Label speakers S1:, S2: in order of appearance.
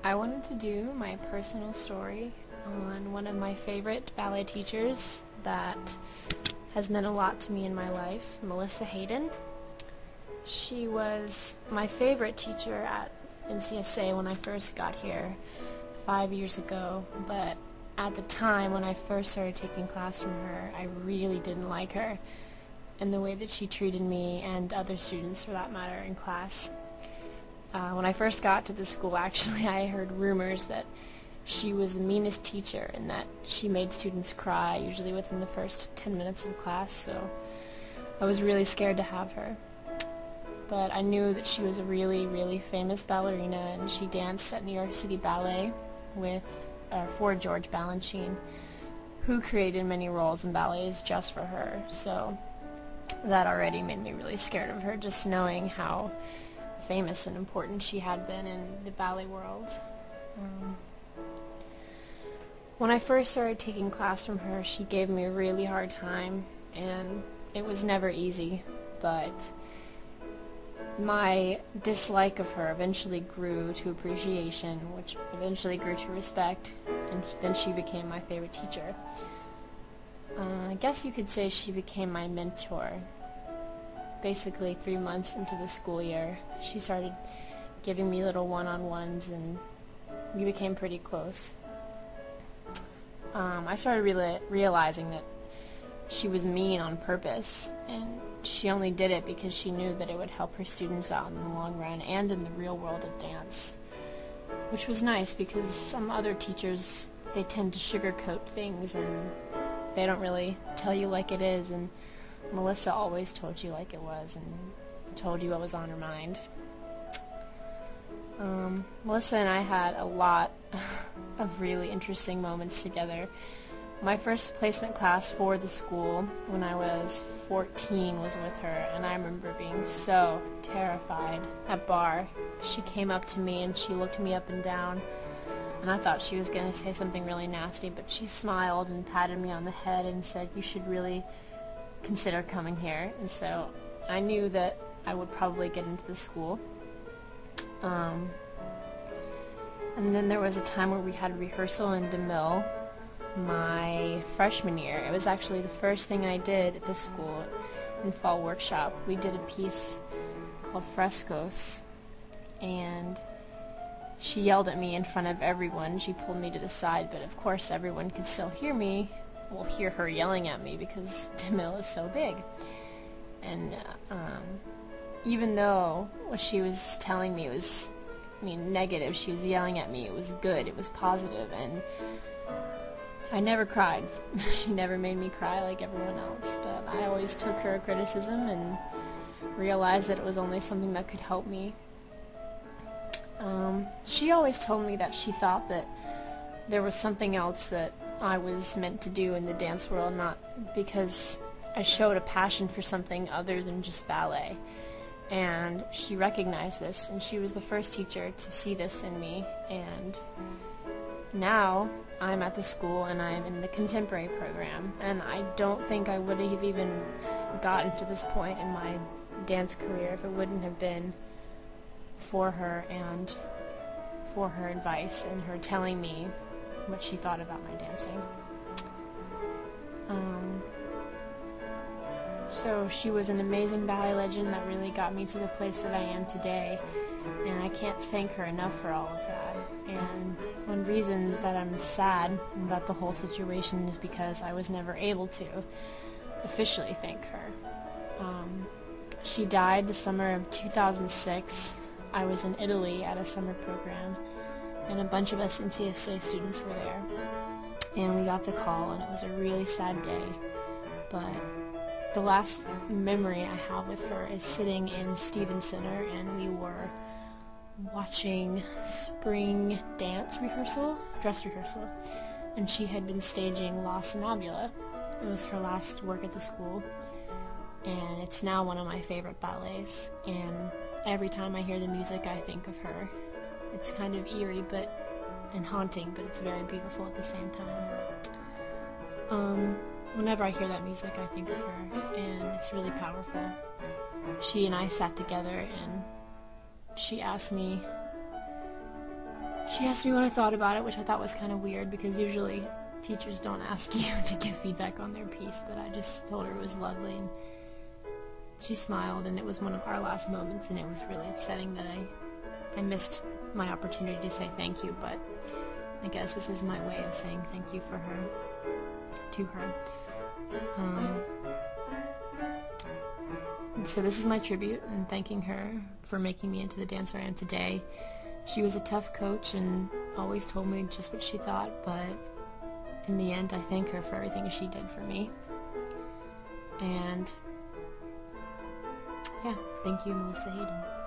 S1: I wanted to do my personal story on one of my favorite ballet teachers that has meant a lot to me in my life, Melissa Hayden. She was my favorite teacher at NCSA when I first got here 5 years ago, but at the time when I first started taking class from her, I really didn't like her and the way that she treated me and other students for that matter in class. When I first got to the school, actually, I heard rumors that she was the meanest teacher and that she made students cry, usually within the first 10 minutes of class, so I was really scared to have her. But I knew that she was a really, really famous ballerina, and she danced at New York City Ballet for George Balanchine, who created many roles in ballets just for her, so that already made me really scared of her, just knowing how famous and important she had been in the ballet world. When I first started taking class from her, she gave me a really hard time, and it was never easy, but my dislike of her eventually grew to appreciation, which eventually grew to respect, and then she became my favorite teacher. I guess you could say she became my mentor. Basically 3 months into the school year, she started giving me little one-on-ones, and we became pretty close. I started realizing that she was mean on purpose, and she only did it because she knew that it would help her students out in the long run and in the real world of dance, which was nice because some other teachers, they tend to sugarcoat things and they don't really tell you like it is, and Melissa always told you like it was and told you what was on her mind. Melissa and I had a lot of really interesting moments together. My first placement class for the school when I was 14 was with her, and I remember being so terrified at bar. She came up to me and she looked me up and down, and I thought she was going to say something really nasty, but she smiled and patted me on the head and said, "You should really consider coming here." And so I knew that I would probably get into the school. And then there was a time where we had rehearsal in DeMille my freshman year. It was actually the first thing I did at the school in fall workshop. We did a piece called Frescoes, and she yelled at me in front of everyone. She pulled me to the side, but of course everyone could still hear me. Well, hear her yelling at me because DeMille is so big. And even though what she was telling me was, negative, she was yelling at me, it was good, it was positive, and I never cried. She never made me cry like everyone else, but I always took her criticism and realized that it was only something that could help me. She always told me that she thought that there was something else that I was meant to do in the dance world, not because I showed a passion for something other than just ballet. And she recognized this, and she was the first teacher to see this in me, and now I'm at the school and I'm in the contemporary program, and I don't think I would have even gotten to this point in my dance career if it wouldn't have been for her and for her advice and her telling me what she thought about my dancing. So she was an amazing ballet legend that really got me to the place that I am today, and I can't thank her enough for all of that. And one reason that I'm sad about the whole situation is because I was never able to officially thank her. She died the summer of 2006. I was in Italy at a summer program, and a bunch of us NCSA students were there, and we got the call, and it was a really sad day. But the last memory I have with her is sitting in Stevens Center, and we were watching spring dance rehearsal, dress rehearsal, and she had been staging La Sonnambula. It was her last work at the school, and it's now one of my favorite ballets, and every time I hear the music I think of her. It's kind of eerie and haunting, but it's very beautiful at the same time. Whenever I hear that music, I think of her, and it's really powerful. She and I sat together, and she asked me She asked me what I thought about it, which I thought was kind of weird because usually teachers don't ask you to give feedback on their piece, but I just told her it was lovely, and she smiled, and it was one of our last moments, and it was really upsetting that I missed my opportunity to say thank you, but I guess this is my way of saying thank you for her, to her. So this is my tribute, and thanking her for making me into the dancer I am today. She was a tough coach and always told me just what she thought, but in the end I thank her for everything she did for me. And yeah, thank you, Melissa Hayden.